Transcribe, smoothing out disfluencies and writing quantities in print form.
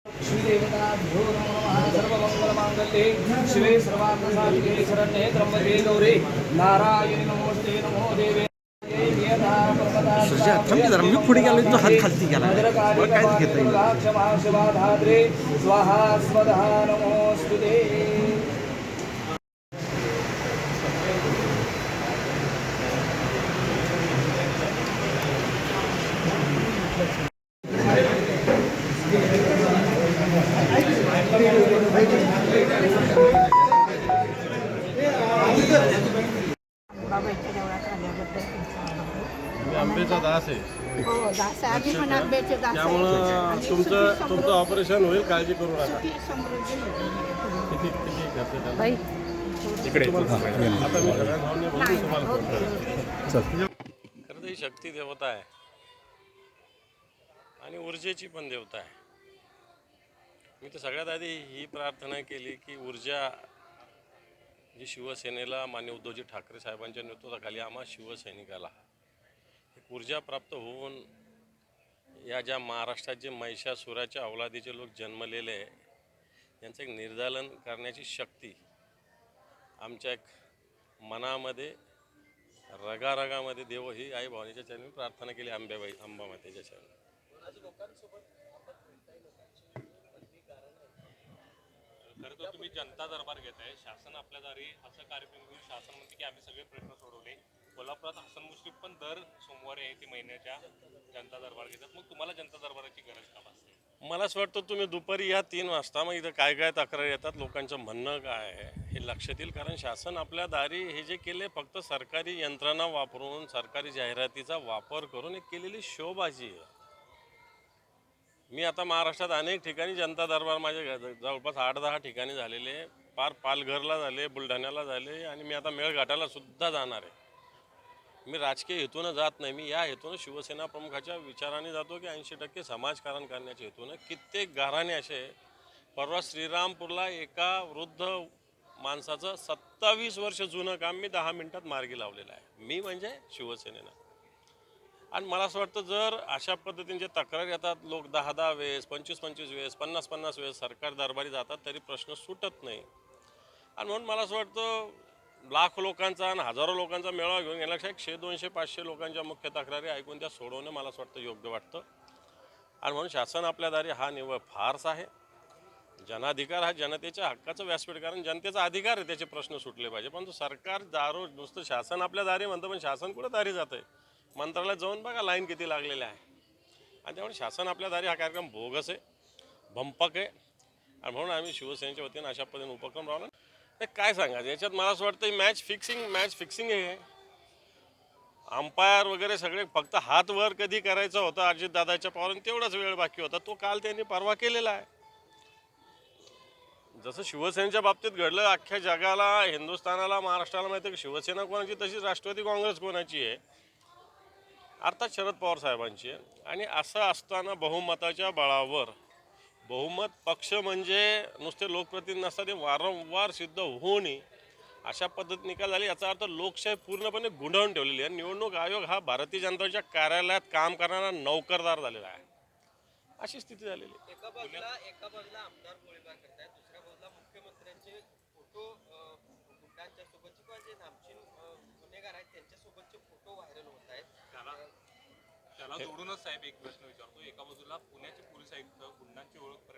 श्रीदेवताभ्यो नमः सर्वमङ्गलमाङ्गल्ये शिवे सर्वार्थसाधिके शरण्ये त्र्यम्बके गौरी नारायणी नमोस्ते नमो देवे पुढे गेलो तो हात खालती गेला काहीच घेता येईल स्वाहा स्वधा नमोस्तुते बाबाच्या देवळात आल्याबद्दल मी आंब्याचा दास आहे, हो दास आहे. आम्ही पण आंब्याचे दास आहे. त्यामुळं आणि तुमचं ऑपरेशन होईल, काळजी करू नका. सुखी समृद्धी होईल. किती खर्च त्याला? बाई, आता मी सगळ्या भावने बोलून तुम्हाला फोन करतो. खरं तर ही शक्ती देवता आहे आणि ऊर्जेची पण देवता आहे. मी तर सगळ्यात आधी ही प्रार्थना केली की ऊर्जा जी शिवसेनेला माननीय उद्धवजी ठाकरे साहेबांच्या नेतृत्वाखाली आम्हा शिवसैनिकाला एक ऊर्जा प्राप्त होऊन या ज्या महाराष्ट्रात जे महिषासुराच्या अवलादीचे लोक जन्मलेले आहे यांचं एक निर्दालन करण्याची शक्ती आमच्या एक मनामध्ये रगारगामध्ये देव ही आई भावनेच्या चरणी प्रार्थना केली. अंबामातेच्या चरणी. खरं तर तुम्ही जनता दरबार घेताय, शासन आपल्या दारी असं कार्यक्रम घेऊन शासन म्हणते की आम्ही सगळे प्रश्न सोडवले. कोल्हापुरात हसन मुश्रीफ पण दर सोमवारी आहे ती महिन्याच्या जनता दरबार घेतात. मग तुम्हाला जनता दरबाराची गरज का भासते? मला असं वाटतं तुम्ही दुपारी या 3 वाजता मग इथं काय काय तक्रारी येतात, लोकांचं म्हणणं काय आहे हे लक्षात येईल. कारण शासन आपल्या दारी हे जे केले फक्त सरकारी यंत्रणा वापरून सरकारी जाहिरातीचा वापर करून एक केलेली शोबाजी आहे. मी आता महाराष्ट्रात अनेक ठिकाणी जनता दरबार माझ्या जवळपास 8-10 ठिकाणी झालेले, पार पालघरला झाले, बुलढाण्याला झाले आणि मी आता मेळघाटाला सुद्धा जाणार आहे. मी राजकीय हेतूनं जात नाही, मी या हेतूनं शिवसेना प्रमुखाच्या विचाराने जातो की 80% समाजकारण करण्याच्या हेतूनं. कित्येक घराणे असे, परवा श्रीरामपूरला एका वृद्ध माणसाचं 27 वर्ष जुनं काम मी 10 मिनिटात मार्गी लावलेलं आहे. मी म्हणजे शिवसेनेनं. आणि मला असं वाटतं जर अशा पद्धतीने तक्रार येतात, लोक 10-10 वेळेस, 25-25 वेळेस, 50-50 वेळेस सरकार दरबारी जातात तरी प्रश्न सुटत नाही. आणि म्हणून मला असं वाटतं लाख लोकांचा आणि हजारो लोकांचा मेळावा घेऊन गेल्यापेक्षा 100, 200, 500 लोकांच्या मुख्य तक्रारी ऐकून त्या सोडवणं मला असं वाटतं योग्य वाटतं. आणि म्हणून शासन आपल्या दारी हा निव्वळ फारसा आहे. जनाधिकार हा जनतेच्या हक्काचं व्यासपीठ, कारण जनतेचा अधिकार आहे त्याचे प्रश्न सुटले पाहिजे. परंतु सरकार दारू नुसतं शासन आपल्या दारी म्हणतं, पण शासन कुठं दारी जातं आहे? मंत्रालयात जाऊन बघा लाईन किती लागलेल्या आहे. आणि त्यामुळे शासन आपल्या दारी हा कार्यक्रम बोगस आहे, भंपक आहे. आणि म्हणून आम्ही शिवसेनेच्या वतीनं अशा पद्धतीने उपक्रम राहणार. ते काय सांगायचं याच्यात? मला असं वाटतं मॅच फिक्सिंग आहे. अंपायर वगैरे सगळे फक्त हात वर कधी करायचा होता अजितदादाच्या पावरून तेवढाच वेळ बाकी होता, तो काल त्यांनी परवा केलेला आहे. जसं शिवसेनेच्या बाबतीत घडलं, अख्ख्या जगाला, हिंदुस्थानाला, महाराष्ट्राला माहिती आहे की शिवसेना कोणाची, तशीच राष्ट्रवादी काँग्रेस कोणाची आहे, अर्थात शरद पवार साहेबांची आहे. आणि असं असताना बहुमताच्या बळावर, बहुमत पक्ष म्हणजे नुसते लोकप्रतिनिधी नसतात, ते वारंवार सिद्ध होऊनही अशा पद्धत निकाल झाले. याचा अर्थ लोकशाही पूर्णपणे गुंडाळून ठेवलेली आहे. निवडणूक आयोग हा भारतीय जनतेच्या कार्यालयात काम करणारा नौकरदार झालेला आहे, अशी स्थिती झालेली. एका बाजूला आमदार गोळीबार करतायत, दुसऱ्या बाजूला मुख्यमंत्र्यांचे फोटो गुंडांच्या सोबतचे किंवा जे नामचीन गुन्हेगार आहेत त्यांच्या सोबतचे फोटो व्हायरल होत आहेत. त्याला जोडूनच साहेब एक प्रश्न विचारतो. एका बाजूला पुण्याचे पोलीस आयुक्त गुंडांची ओळख